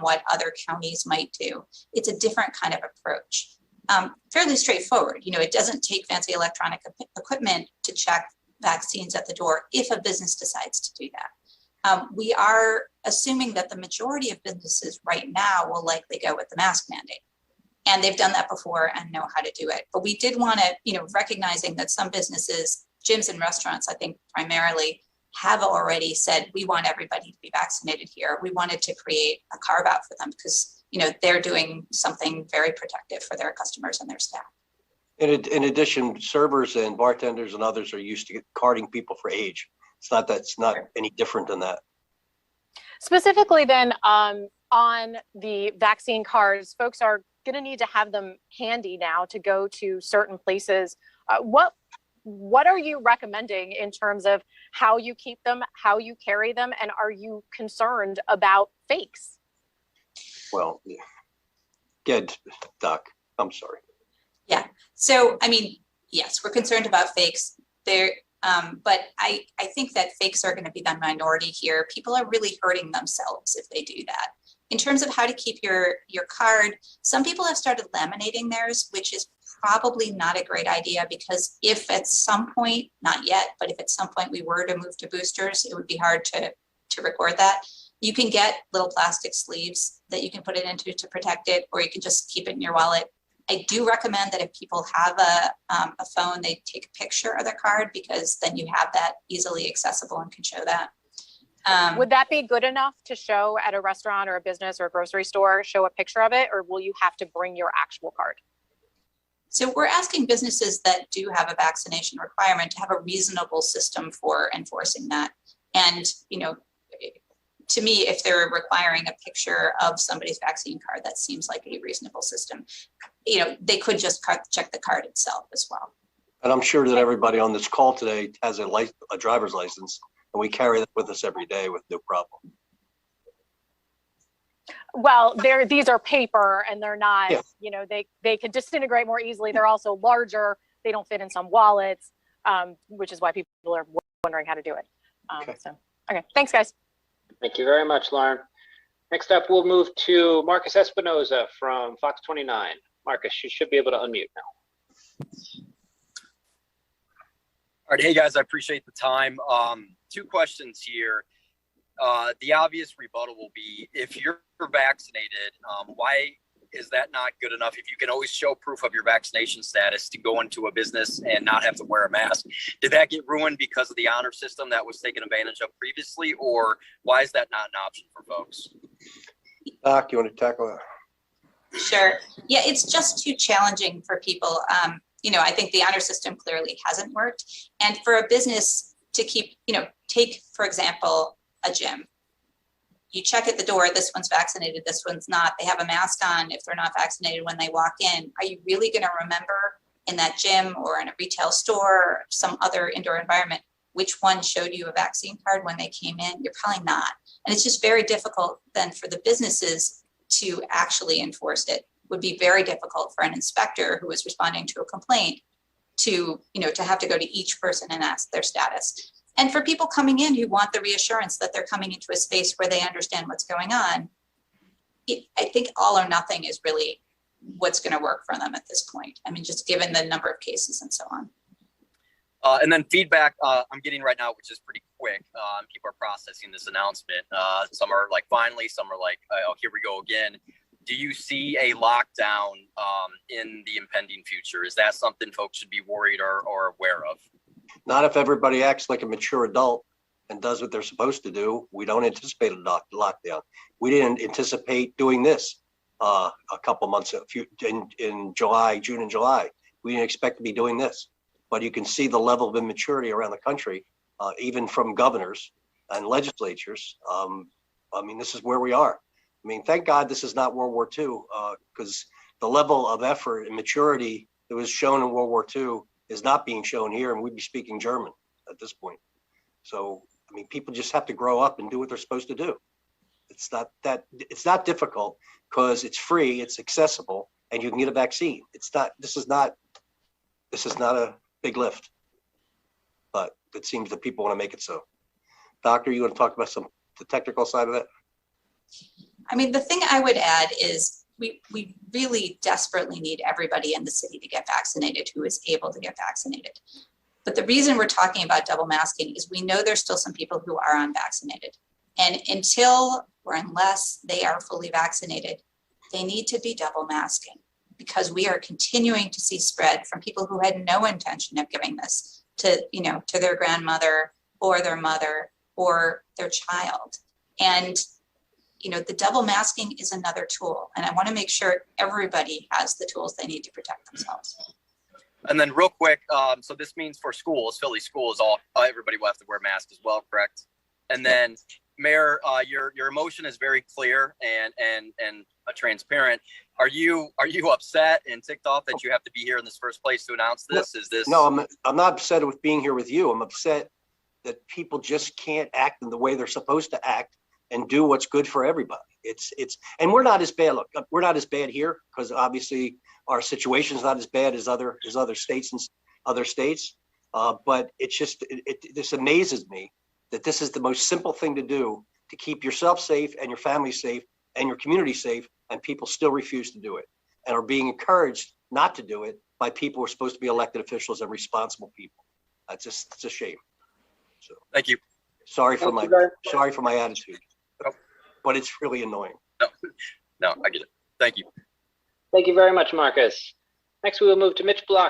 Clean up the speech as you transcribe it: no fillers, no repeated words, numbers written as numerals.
what other counties might do. It's a different kind of approach. Fairly straightforward. It doesn't take fancy electronic equipment to check vaccines at the door if a business decides to do that. We are assuming that the majority of businesses right now will likely go with the mask mandate. And they've done that before and know how to do it. But we did want to, recognizing that some businesses, gyms and restaurants, I think primarily, have already said, we want everybody to be vaccinated here. We wanted to create a carve out for them because, they're doing something very protective for their customers and their staff. In addition, servers and bartenders and others are used to carding people for age. It's not any different than that. Specifically then, on the vaccine cards, folks are going to need to have them handy now to go to certain places. What are you recommending in terms of how you keep them, how you carry them, and are you concerned about fakes? Well, good, Doc. I'm sorry. Yeah. So, yes, we're concerned about fakes. But I think that fakes are going to be the minority here. People are really hurting themselves if they do that. In terms of how to keep your card, some people have started laminating theirs, which is probably not a great idea because if at some point, not yet, but if at some point we were to move to boosters, it would be hard to record that. You can get little plastic sleeves that you can put it into to protect it, or you can just keep it in your wallet. I do recommend that if people have a phone, they take a picture of their card because then you have that easily accessible and can show that. Would that be good enough to show at a restaurant or a business or a grocery store, show a picture of it, or will you have to bring your actual card? So we're asking businesses that do have a vaccination requirement to have a reasonable system for enforcing that. And, to me, if they're requiring a picture of somebody's vaccine card, that seems like a reasonable system. They could just check the card itself as well. And I'm sure that everybody on this call today has a driver's license, and we carry that with us every day with no problem. Well, these are paper and they're not, they can disintegrate more easily. They're also larger. They don't fit in some wallets, which is why people are wondering how to do it. Okay. Thanks, guys. Thank you very much, Lauren. Next up, we'll move to Marcus Espinoza from Fox 29. Marcus, you should be able to unmute now. All right, hey guys, I appreciate the time. Two questions here. The obvious rebuttal will be, if you're vaccinated, why is that not good enough? If you can always show proof of your vaccination status to go into a business and not have to wear a mask, did that get ruined because of the honor system that was taken advantage of previously, or why is that not an option for folks? Doc, you want to tackle that? Sure. Yeah, it's just too challenging for people. I think the honor system clearly hasn't worked. And for a business to keep, take, for example, a gym. You check at the door, this one's vaccinated, this one's not. They have a mask on if they're not vaccinated when they walk in. Are you really going to remember in that gym or in a retail store or some other indoor environment which one showed you a vaccine card when they came in? You're probably not. And it's just very difficult then for the businesses to actually enforce it. It would be very difficult for an inspector who is responding to a complaint to have to go to each person and ask their status. And for people coming in who want the reassurance that they're coming into a space where they understand what's going on, I think all or nothing is really what's going to work for them at this point. Just given the number of cases and so on. And then feedback I'm getting right now, which is pretty quick. People are processing this announcement. Some are like, finally, some are like, oh, here we go again. Do you see a lockdown in the impending future? Is that something folks should be worried or aware of? Not if everybody acts like a mature adult and does what they're supposed to do. We don't anticipate a lockdown. We didn't anticipate doing this a couple months in July, June and July. We didn't expect to be doing this. But you can see the level of immaturity around the country, even from governors and legislatures. This is where we are. Thank God this is not World War II, because the level of effort and maturity that was shown in World War II is not being shown here, and we'd be speaking German at this point. So, people just have to grow up and do what they're supposed to do. It's not difficult because it's free, it's accessible, and you can get a vaccine. This is not a big lift, but it seems that people want to make it so. Doctor, you want to talk about the technical side of it? I mean, the thing I would add is we really desperately need everybody in the city to get vaccinated who is able to get vaccinated. But the reason we're talking about double masking is we know there's still some people who are unvaccinated. And until or unless they are fully vaccinated, they need to be double masking, because we are continuing to see spread from people who had no intention of giving this to, to their grandmother or their mother or their child. And the double masking is another tool. And I want to make sure everybody has the tools they need to protect themselves. And then real quick, so this means for schools, Philly schools, everybody will have to wear masks as well, correct? And then Mayor, your emotion is very clear and transparent. Are you upset and ticked off that you have to be here in this first place to announce this? Is this? No, I'm not upset with being here with you. I'm upset that people just can't act in the way they're supposed to act and do what's good for everybody. And we're not as bad. Look, we're not as bad here because obviously our situation is not as bad as other states and other states. But this amazes me that this is the most simple thing to do to keep yourself safe and your family safe and your community safe, and people still refuse to do it and are being encouraged not to do it by people who are supposed to be elected officials and responsible people. It's a shame. So thank you. Sorry for my attitude, but it's really annoying. No, I get it. Thank you. Thank you very much, Marcus. Next, we will move to Mitch Block